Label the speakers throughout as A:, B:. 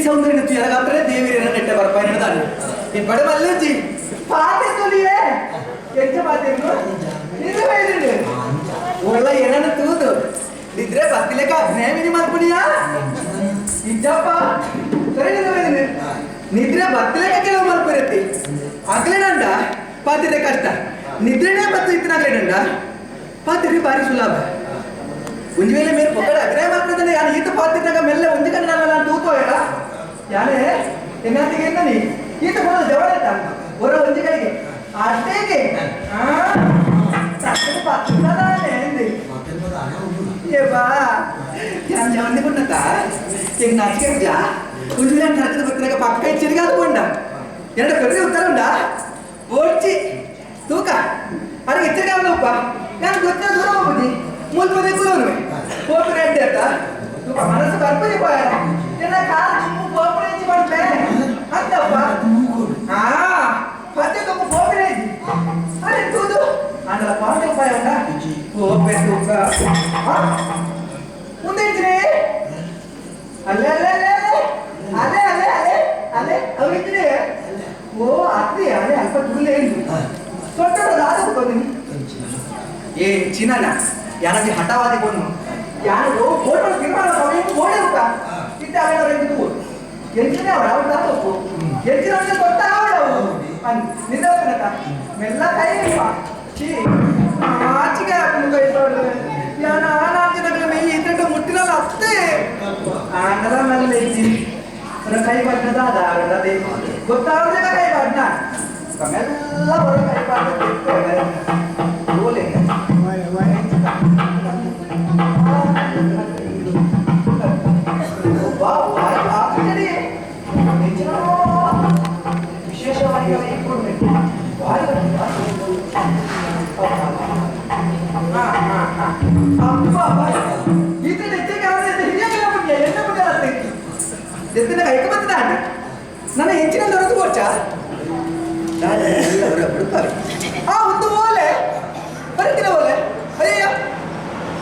A: ಸೌಂದರ್ಯ ಯಾರಾದ್ರೆ ದೇವಿರನ್ನ ನೆಟ್ಟ ಬರ್ಪ ಎನ್ನದಾನೆ ಈ ಬಡ ಮಲ್ಲಜ್ಜಿ ಪಾತೆ ತುಲಿಯೇ ಎಂಚ ಪಾತೆಂದು ನಿಜ ಹೇಳಿದ್ರು ಒಳ್ಳೆ ಏನನ್ನ ತೂದು ನಿದ್ರೆ ಬತ್ತಿಲೆಕ ಅಭಿನಯ ಮಿನಿ ಮಾಡ್ಬಿಡಿಯಾ ಇಜ್ಜಪ್ಪ ಸರಿ ನಿಜ ಹೇಳಿದ್ರು ನಿದ್ರೆ ಬತ್ತಿಲೆಕ ಕೆಲವು ಮಾಡ್ಬಿರತ್ತಿ ಆಗ್ಲೇನಂಡ ಪಾತಿರೆ ಕಷ್ಟ ನಿದ್ರೆನೇ ಬತ್ತು ಇತ್ತನಾಗ್ಲೇನಂಡ ಪಾತಿರೆ ಬಾರಿ ಸುಲಭ ಒಂಜಿ ವೇಳೆ ಮೇಲೆ ಪೊಕ್ಕಡ ಅಭಿನಯ ಮಾಡ್ತಿದ್ದಾನೆ ಯಾರು ಈತ ಪಾತಿದ್ದಾಗ ಮೆಲ್ಲ ಒಂಜಿ ಕಣ್ಣು ನಾನು ತೂಕೋಯಲ್ಲ ಯಾನೇ ಎನ್ನಾತಿಗೆ ನೀ ಈತ ಬರೋ ಜವಳತ್ತ ಹೊರ ಒಂಜಿ ಕಡೆಗೆ ಅಷ್ಟೇಗೆ ಬಾ ಯಾನ್ ಜವನ್ನಿ ಕೊಟ್ಟತ್ತ ಈಗ ನಾಚಿಕೆ ಕುಂಜಿಲ ನಡಕದ ಬರ್ತಿನಾಗ ಪಕ್ಕ ಹೆಚ್ಚಿಗೆ ಆದ್ಕೊಂಡ ಎರಡು ಕಡೆ ಉತ್ತರ ಉಂಡ ಓಡ್ಚಿ ತೂಕ ಅದಕ್ಕೆ ಹೆಚ್ಚಿಗೆ ಅವನಪ್ಪ ನಾನು ಗೊತ್ತಿನ ದೂರ ಹೋಗ್ಬೋದು ಮುಲ್ಪದೆ ಕೂರೋನು ಹೋಗ್ತಾರೆ ಅಡ್ಡಿ ಅಂತ ತೂಕ ಮನಸ್ಸು ಕಲ್ಪನೆ ಪಾಯ ಏನ ಕಾಲ ತುಂಬು ಹೋಗ್ಬಿಡಿ ಹೆಚ್ಚಿ ಮಾಡ್ತೆ ಅಂತಪ್ಪ ಪತ್ತೆ ತುಂಬ ಹೋಗ್ಬಿಡಿ ಅದೇ ತೂದು ಅಂದಲ್ಲ ಪಾಂಡೆ ಉಪಾಯ ಉಂಟ ಹೋಗ್ಬೇಕು ಮುಂದೆ ಇದ್ರೆ ಅಲ್ಲೇ ಅಲ್ಲೇ ಅಲ್ಲೇ ಅಲ್ಲೇ ಅಲ್ಲೇ ಅಲ್ಲೇ ಅವ್ರಿದ್ರೆ ಓ ಅತ್ತೆ ಅಲ್ಲೇ ಅಲ್ಪ ತುಳ್ಳೆ ಇದ್ದು ತೊಟ್ಟದ ಆದೋಗ್ತೀನಿ ಏ ಚಿನ್ನ ಯಾರಿಗೆ ಹಠವಾದಿ ಕೊಂಡು ಯಾರು ಫೋಟೋ ಕಿರ್ಮಾಡ ಓಡೇ ಉಂಟ ಇತ್ತೆ ಅವಳು ಎಂಚಿನ ಅವಳು ಅವಳು ತಾತೋಕು ಎಂಚಿನ ಕೊಟ್ಟ ಅವಳು ನಿಂದ ಮೆಲ್ಲ ಕೈ ಆಚಿಗೆ ಹಾಕೊಂಡು ಯಾನ ಆನಾಚಿನ ಮೈ ಇದ್ದಂಟ ಮುಟ್ಟಿನಲ್ಲ ಅತ್ತೆ ಆನದ ಮೇಲೆ ಇದ್ದೀನಿ ಕೈ ಬಣ್ಣದ ಅದೇ ಗೊತ್ತಾದ್ರೆ ಕೈ ಬಣ್ಣ ಮೆಲ್ಲ ಹೊರ ಕೈ ಬಣ್ಣ ಓಲೆ ವಿಶೇಷವಾಗಿ ನನ್ನ ಹೆಚ್ಚಿನ ದೊರೆದು ಗೋಚ ಬಿಡುತ್ತಾರೆ ಒಂದು ಓಲೆ ಬರೀತೀರ ಓಲೆ ಅಯ್ಯಯ್ಯ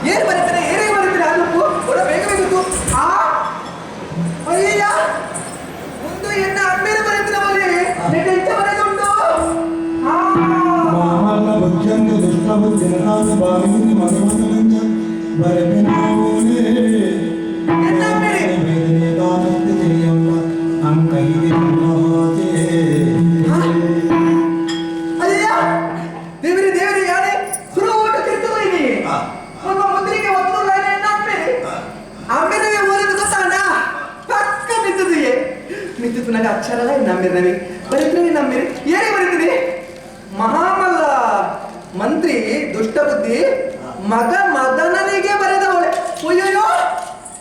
A: ಏನು ಬರೀತಾರೆ ಏನೇ ಬರೀತೀರ ಅದು ಒಳ ಬೇಗ ಬೇಕಿತ್ತು ಅಯ್ಯಯ್ಯ ಒಂದು ಎನ್ನ ಅಮ್ಮೇಲೆ ಬರೀತೀರ ಓಲೆ ಎಂತ ಬರೆದುಂಟು ದೇವರೇ ದೇವರೇ ಯಾರೇ ಸುರ ಓಟ ತಿರ್ತದ ಇಲ್ಲಿ ಒಬ್ಬ ಮುದ್ರಿಗೆ ಒತ್ತುಲ್ಲ ಆಮೇಲೆ ಓದಿದ್ದು ಗೊತ್ತಾಗ ಪಕ್ಕ ಬಿದ್ದದಿಯೇ ಮಿತ್ತಿತ್ತು ನನಗೆ ಅಕ್ಷರ ನಂಬಿರನವಿ ಬರೀತೀವಿ ನಂಬಿರಿ ಏನೇ ಬರೀತೀನಿ ಮಹಾಮಲ್ಲ ಮಂತ್ರಿ ದುಷ್ಟ ಬುದ್ಧಿ ಮಗ ಮದನನಿಗೆ ಬರೆದವಳೆ ಅಯ್ಯಯ್ಯೋ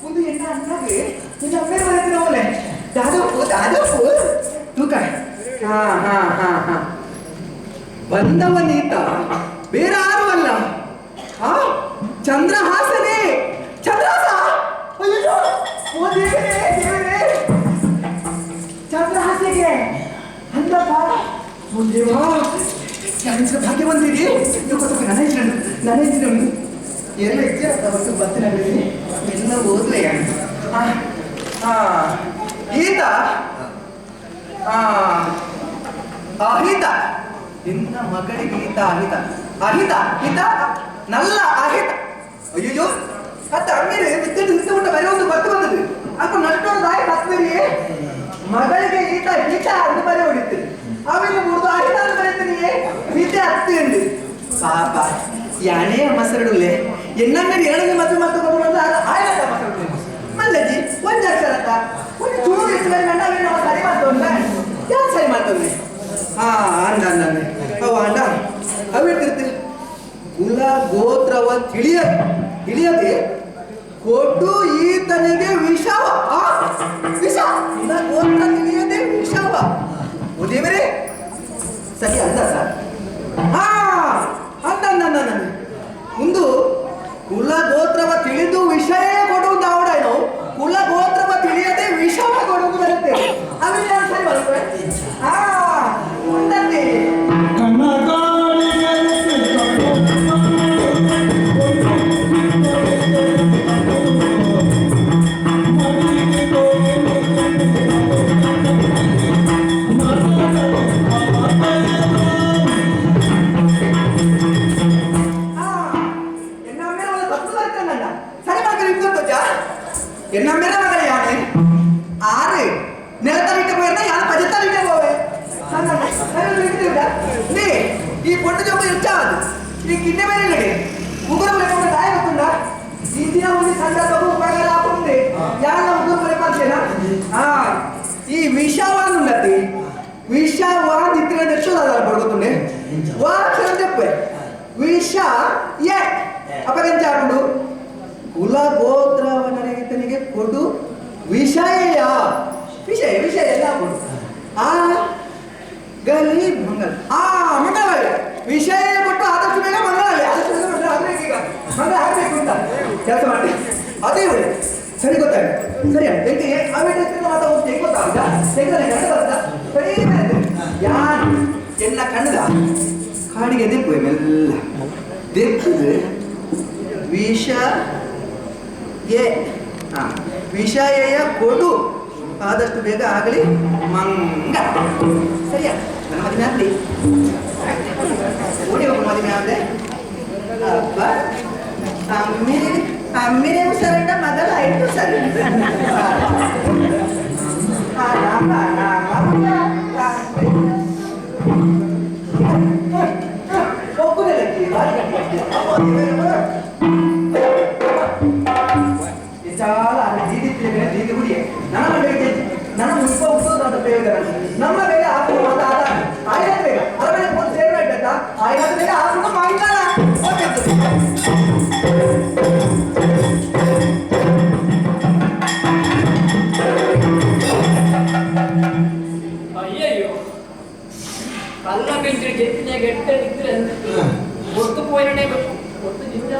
A: ಒಂದು ಎಣ್ಣ ಅಣ್ಣಗೆ ನಿನ್ನ ಅಮ್ಮೇಲೆ ಬರೀತೀನಿ ಅವಳೆ ದಾದಪ್ಪು ತೂಕ ಬಂದವನೀತ ಬೇರೆ ಯಾರು ಅಲ್ಲ ಚಂದ್ರಹಾಸನೇ ಚಂದ್ರಹಾಸ ಅಯ್ಯೋ ಓ ದೇವರೇ ದೇವರೇ ಚಂದ್ರಹಾಸೆಗೆ ಅಂದಪ್ಪ ಓ ದೇವಾ ಯಾರ ಭಾಗ್ಯ ಬಂದಿರಿ ನನ್ನ ಹೆಸರು ಎಲ್ಲ ಇಚ್ಛೆ ಅವತ್ತು ಬರ್ತೀನಿ ಎಲ್ಲ ಓದ್ಲೆ ಈತ ಅಹಿತ ನಿನ್ನ ಮಗಳಿಗೆ ಈತ ಅಹಿತ ಅಹಿತ ಈತ ನಲ್ಲ ಅಹಿತ ಅಯ್ಯೋ ಅತ್ತ ಅಮ್ಮೀರೆ ಬಿದ್ದು ನಿಂತು ಬರೀ ಒಂದು ಗೊತ್ತು ಬಂದದ್ದು ಅಪ್ಪ ನಷ್ಟೊಂದಾಯ್ತು ಹತ್ತರಿ ಮಗಳಿಗೆ ಈತ ಈತ ಅಂತ ಬರೀ ಹೊಡಿತೀರಿ ಆಮೇಲೆ ಮುರಿದು ಅಹಿತ ಅಂತ ಬರೀತೀನಿ ವಿದ್ಯೆ ಹತ್ತಿ ಅಂದು ಪಾಪ ಯಾನೇ ಮಸರಡುಲ್ಲೆ ಎನ್ನಮ್ಮೇಲೆ ಎರಡನೇ ಮತ್ತೆ ಬಂದು ಆಯ್ತ ಮಸರಡುಲ್ಲೆ ಮಲ್ಲಜ್ಜಿ ಒಂದು ಅಕ್ಷರತ್ತ ಒಂದು ಚೂರು ಇಟ್ಟು ಗಂಡ ನಾವು ಸರಿ ಮಾಡ್ತೋಲ್ಲ ಯಾರು ಸರಿ ಮಾಡ್ತೋಲ್ಲ ಅಂದ ಅವ ಅಂಡ ಅವಿಟ್ಟಿರ್ತೀವಿ ಕುಲ ಗೋತ್ರವ ತಿಳಿಯದೆ ಕೊಟ್ಟು ಈತನಿಗೆ ವಿಷವ ವಿಷ ಕುಲ ಗೋತ್ರ ತಿಳಿಯದೆ ವಿಷವ ಓ ದೇವರೇ ಸರಿ ಅಂದ ಸರ್ ಅಂದ ಮುಂದು ಕುಲ ಗೋತ್ರವ ತಿಳಿದು ವಿಷಯ ಕೊಡುವುದು ಅವಡೇನು ಕುಲ ಗೋತ್ರವ ತಿಳಿಯದೆ ವಿಷವ ಕೊಡುವುದು ಬರುತ್ತೆ ಆಮೇಲೆ ನಾನು ಸರಿ ಬರ್ತೇವೆ ಮುಂದೆ என்ன மேல மகளே யாரு ஆறு நிலத்தடிட்டு போயிருந்தா யாரும் பஜத்தடிட்டே போவே நீ ఈ పొట్టు జబ్బు ఇచ్చాదు ఈ కిడ్నీ ಮೇಲೆ ಇಲ್ಲದೆ ಮುಗುರು ಬೇಕು ದಾಯ ಗೊತ್ತುಂಡ ಈ ದಿನ ಒಂದು ಸಂದರ್ಭವು ಉಪಯೋಗ ಆಗುತ್ತದೆ ಯಾರ ಮುಗುರು ಬರಪಾಲ್ತೇನಾ ಈ ವಿಷವಾನ್ ಉಂಡತಿ ವಿಷವಾನ್ ಇತ್ತಿನ ದರ್ಶನದ ಬಡಗುತ್ತುಂಡೆ ವಾ ಕ್ಷಣ చెప్పే ವಿಷ ಎ ಅಪಗಂಚಾಪುಡು ಕುಲ ಗೋತ್ರವನರಿಗಿತನಿಗೆ ಕೊಡು ವಿಷಯ ವಿಷಯ ವಿಷಯ ಎಲ್ಲ ಕೊಡು ಆ ಗಲಿ ಮಂಗಲ ಮಂಗಳವಾರ ವಿಷಯ ಕೊಟ್ಟು ಆದಷ್ಟು ಬೇಗ ಮಂಗಳವಾರ ಆದಷ್ಟು ಬೇಗ ಮಂಗಳ ಆಗ್ಬೇಕು ಈಗ ಮಂಗಳ ಆಗ್ಬೇಕು ಅಂತ ಕೆಲಸ ಮಾಡಿ ಅದೇ ಒಳ್ಳೆ ಸರಿ ಗೊತ್ತಾಯ್ತು ಸರಿ ಹೆಂಗೆ ಆಮೇಲೆ ಮಾತಾಡೋದು ಹೆಂಗೆ ಗೊತ್ತಾಗ ಹೆಂಗಲ್ಲ ಕಣ್ಣು ಬರ್ತಾ ಸರಿ ಯಾರು ಎನ್ನ ಕಣ್ಣದ ಕಾಡಿಗೆ ದಿಪ್ಪು ಮೆಲ್ಲ ದಿಪ್ಪದು ವಿಷ ಎ ವಿಷಯ ಕೊಡು ಆದಷ್ಟು ಬೇಗ ಆಗಲಿ ಮಂಗ ಸರಿಯಾ ನನ್ನ ಮದುವೆ ಆಗಲಿ ಓಡಿ ಹೋಗಿ ಮದುವೆ ಆದ್ರೆ ಅಪ್ಪ ಅಮ್ಮಿನೇ ಸರಂಡ ಮಗಲ ಆಯ್ತು ಸರಿ చాలా దీది గుడి ನನ್ನ ಮುಲ್ಪ ಹುಟ್ಟೋದು ಪ್ರಯೋಜನ ನಮ್ಮ ಬೇಗ ಹಾಕೊಂಡು ಮಾತಾಡ ಆಯ್ತು ಬೇಗ ಅರಮನೆ ಬಂದು ಸೇರ್ಬೇಕಂತ ಆಯ್ತು ಬೇಗ ಹಾಕೊಂಡು ಮಾಡಿಲ್ಲ
B: ಅಯ್ಯಯ್ಯೋ ಕಲ್ಲ ಬೆಂಚಿ ಜೆಟ್ಟಿನ ಗೆಟ್ಟ ಇದ್ರೆ ಗೊತ್ತು ಪೋಯಿನೇ ಗೊತ್ತು ಜಿಂದ